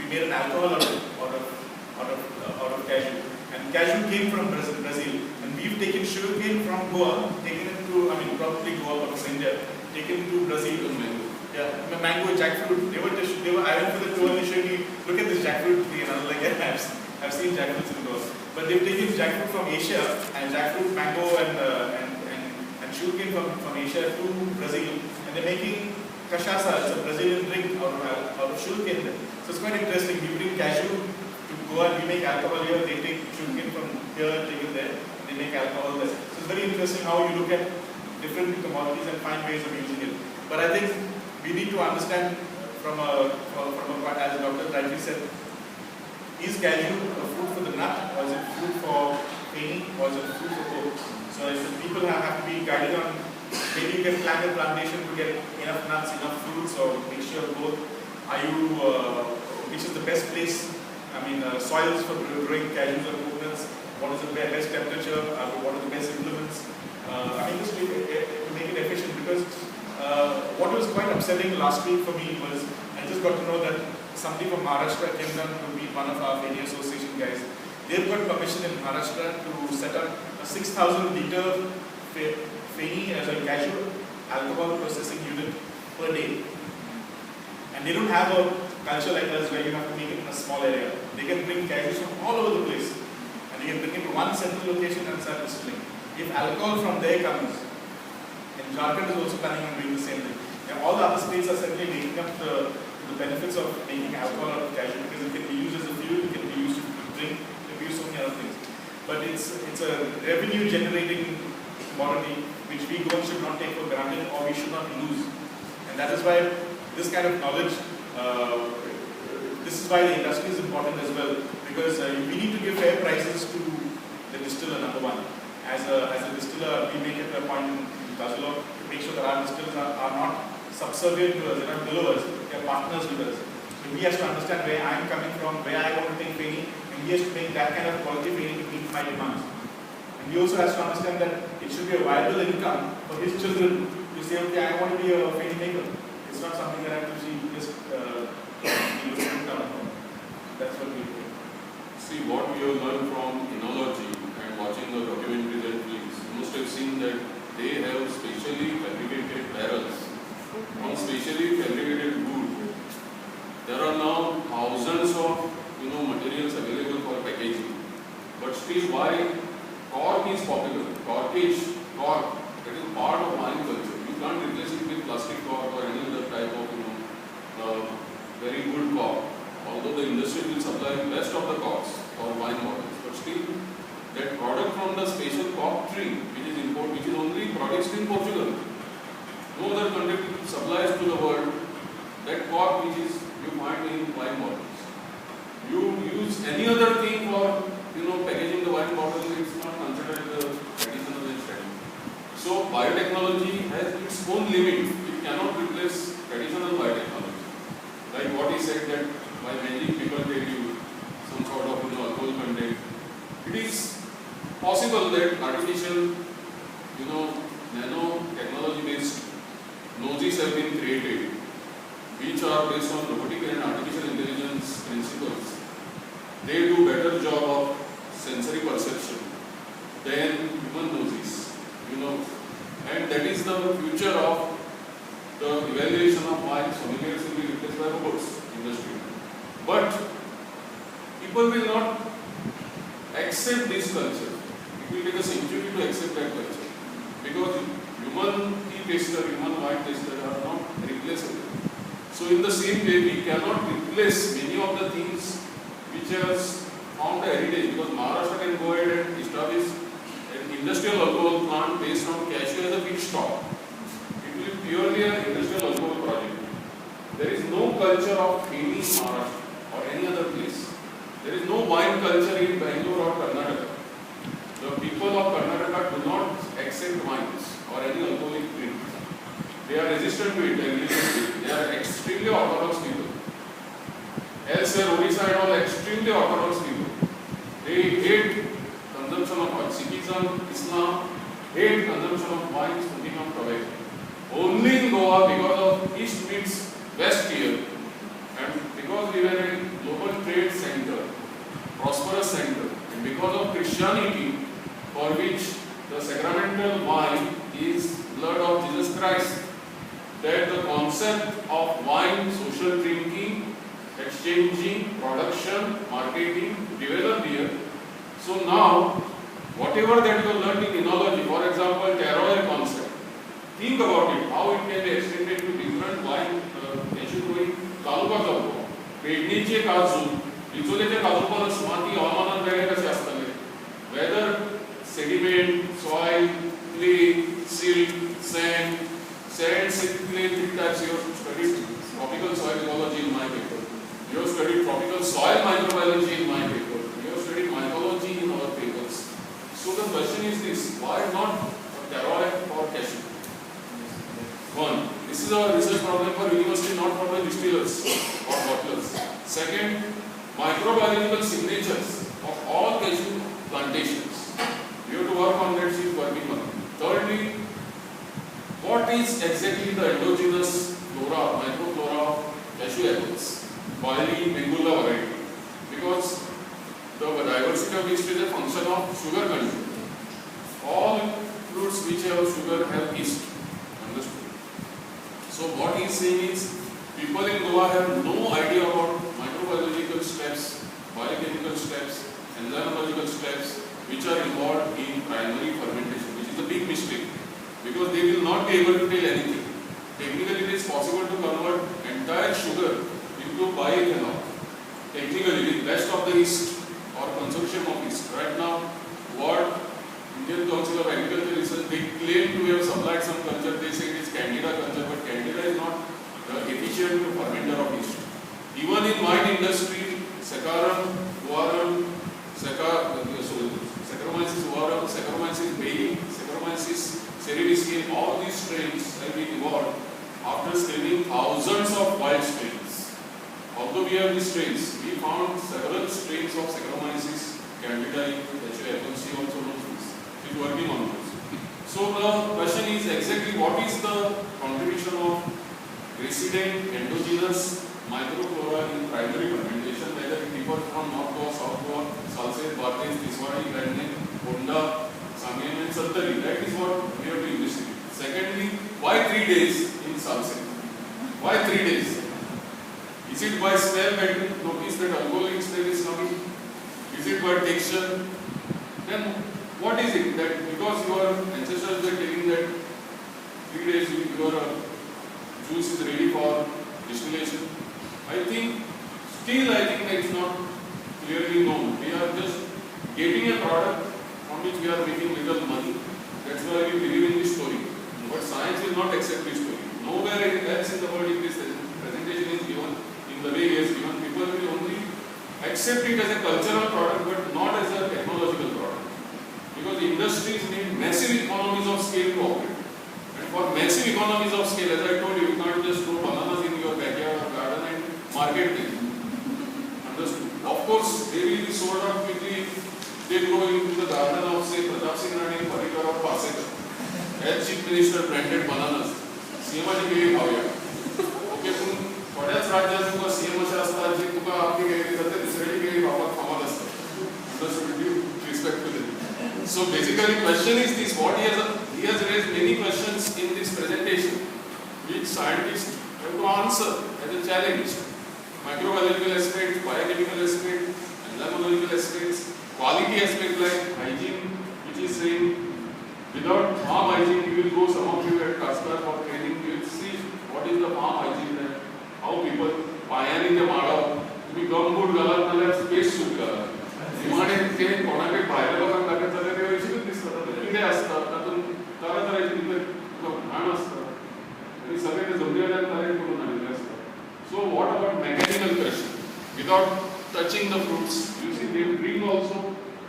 we made an alcohol out of cashew. And cashew came from Brazil, and we've taken sugarcane from Goa, taken it to, probably Goa or India, taken to Brazil. Yeah, mango, jackfruit. I went for the tour and they showed me, look at this jackfruit tree, and I was like, yeah, I've seen jackfruits in Goa. But they've taken jackfruit from Asia, and jackfruit, mango, and sugarcane from Asia to Brazil, and they're making cachaça. It's a Brazilian drink out of sugarcane. So it's quite interesting. We bring cashew to Goa, and we make alcohol here. They take sugarcane from here, take it there, and they make alcohol there. So it's very interesting how you look at different commodities and find ways of using it. But I think we need to understand from a as the doctor rightly said, is cashew a fruit for the nut, or is it fruit for Feni, or is it fruit for coke? So if people have to be guided on, maybe you can plant a plantation to get enough nuts, enough fruits, or mixture of both. Which is the best place? Soils for growing cashews or coconuts. What is the best temperature? What are the best implements? Just to make it efficient, because what was quite upsetting last week for me was I just got to know that somebody from Maharashtra came down to meet one of our Feni Association guys. They've got permission in Maharashtra to set up a 6,000 liter Feni as a cashew alcohol processing unit per day. And they don't have a culture like us where you have to make it in a small area. They can bring cashews from all over the place, and they can bring it to one central location and start distilling. If alcohol from there comes, and Jharkhand is also planning on doing the same thing. And all the other states are certainly making up the benefits of making alcohol out of cashew, because it can be used as a fuel, it can be used to drink, it can be used so many other things. But it's a revenue generating commodity which we should not take for granted, or we should not lose. And that is why this kind of knowledge, this is why the industry is important as well, because we need to give fair prices to the distiller, number one. As a distiller, we make it a point in Cazulo to make sure that our distillers are not subservient to us, they're not below us, they're partners with us. So he has to understand where I'm coming from, where I want to take Feni, and he has to make that kind of quality Feni to meet my demands. And he also has to understand that it should be a viable income for his children to say, okay, I want to be a Feni maker. It's not something that I have to see just looking down upon. That's what we do. See, what we have learned from Oenology and watching the documentaries and films, you must have seen that they have specially fabricated barrels from specially fabricated wood. There are now thousands of materials available for packaging. But still, why cork is popular? Cork, that is part of wine culture. You can't replace it with plastic cork or any other type of very good cork. Although the industry will supply the best of the corks for wine bottles, but still that product from the special cork tree, which is only produced in Portugal, no other country supplies to the world that cork which is you find in wine bottles. You use any other thing for packaging the wine bottle, it's not considered the traditional strategy. So biotechnology has its own limit. It cannot replace traditional biotechnology. Like what he said, that by magic people tell you some sort of alcohol content. It is possible that artificial, nanotechnology based noses have been created, which are based on robotic and artificial intelligence principles. They do better job of sensory perception than human noses, and that is the future of the evaluation of wine. Sommeliers will be replaced by robots industry. But people will not accept this culture. It will take a century to accept that culture, because human tea taster, human wine taster are not replaceable. So in the same way, we cannot replace many of the things which has formed a heritage, because Maharashtra can go ahead and establish an industrial alcohol plant based on cashew as a feedstock. It will be purely an industrial alcohol project. There is no culture of Feni in Maharashtra or any other place. There is no wine culture in Bangalore or Karnataka. The people of Karnataka do not accept wines or any alcoholic drinks. They are resistant to it. They are extremely orthodox people. Elsewhere, Odisha and all extremely orthodox people. They hate consumption of wine. Sikhism, Islam hate consumption of wine, smoking of tobacco. Only in Goa, because of East meets West here, and because we were a global Christianity, for which the sacramental wine is blood of Jesus Christ, that the concept of wine, social drinking, exchanging, production, marketing, develop here. So now, whatever that you learned in Oenology, for example, terroir concept, think about it, how it can be extended to different wine, growing तालुकाच जातो. पेडणेचे काजू, बिचोलेचे काजू परस माती हवामानात वेगळे कसे असतले. Whether sediment, soil, clay, silt, sand, silt, clay, three types. You have studied tropical soil ecology in my paper. You have studied tropical soil microbiology in my paper. You have studied mycology in our papers. So the question is this: why not terroir or cashew? One, this is a research problem for university, not for the distillers or bottlers. Second, microbiological signatures of all cashew plantations. You have to work on that. She is working on it. Thirdly, what is exactly the endogenous flora, microflora of cashew apples, Boily, Bengulla variety? Because the diversity of yeast is a function of sugar content. All fruits which have sugar have yeast. Understood? So what he is saying is, people in Goa have no idea about microbiological steps, biochemical steps, enzymological steps, which are involved in primary fermentation, which is a big mistake, because they will not be able to tell anything. Technically, it is possible to convert entire sugar into bioethanol. Technically, with rest of the yeast or consortium of yeast. Right now, what Indian Council of Agriculture Research, they claim to have supplied some culture. They say it is Candida culture, but Candida is not efficient fermenter of yeast. Even in wine industry, Saccharum, Guarum, Saccharomyces guarum, Saccharomyces bayi, Saccharomyces cerevisiae, all these strains have been evolved after screening thousands of wild strains. Although we have these strains, we found several strains of Saccharomyces candidae, HAFMC also knows this. It is working on those. So the question is exactly what is the contribution of resident endogenous microflora in primary fermentation, whether it differs from North Goa, South Goa, Salsette, Barthes, Tiswadi, Grandin, Honda, Sangam and Sattari. That is what we have to investigate. Secondly, why 3 days in Salsette? Why 3 days? Is it by smell that you notice that alcoholic smell is coming? Is it by texture? Then what is it? That because your ancestors were telling that 3 days your juice is ready for distillation. I think that it's not clearly known. We are just getting a product from which we are making little money. That's why we believe in this story. But science will not accept this story. Nowhere else in the world if this presentation is given in the way it is given, people will only accept it as a cultural product but not as a technological product. Because industries need massive economies of scale to operate. And for massive economies of scale, as I told you, you can't just grow bananas in your backyard or garden and market them. Understood? Of course, they will be sold out quickly. They grow into the garden of, say, Pratap Singh Rani, Parikar or Pasekar. As Chief Minister branded bananas. CMAची केली खाऊया. Okay, पण थोड्याच राज्यात तुका CM अशा असतात जे तुका आपली केली जाते दुसऱ्याची केली वापर कमाल असतात. Understood? Due respect to them. So basically, question is this: what he has raised many questions in this presentation, which scientists have to answer as a challenge. Microbiological aspects, biochemical aspects, enzymological aspects, quality aspect like hygiene, which is saying without farm hygiene, you will go some of you at Kastar for training. You will see what is the farm hygiene there, how people पायाने ते माळा तुम्ही gumboot घालात नाल्यार space suit घालात. विमाने ते कोणाकडे भायल्या लोकांक लागत जाल्यार ते अशीच दिसतात. कितें आसता तातूंत तरातरांचे भितर घाण आसता आनी सगळे ते जमनीवेल्यान कलेक्ट करून हाडिल्ले आसता. So what about mechanical crushing? Without touching the fruits, you see they bring also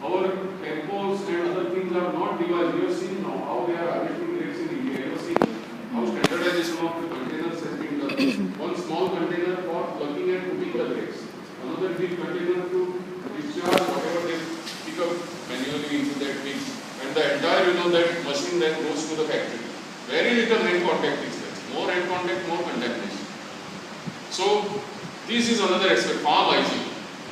our tempos and other things are not devised. You have seen now how they are harvesting grapes in India. You have seen how standardization of the containers has been done. One small container for plugging and putting the grapes. Another big container to discharge whatever they pick up manually into that big. And the entire, that machine then goes to the factory. Very little hand contact is there. More hand contact, more contamination. So this is another aspect, farm hygiene.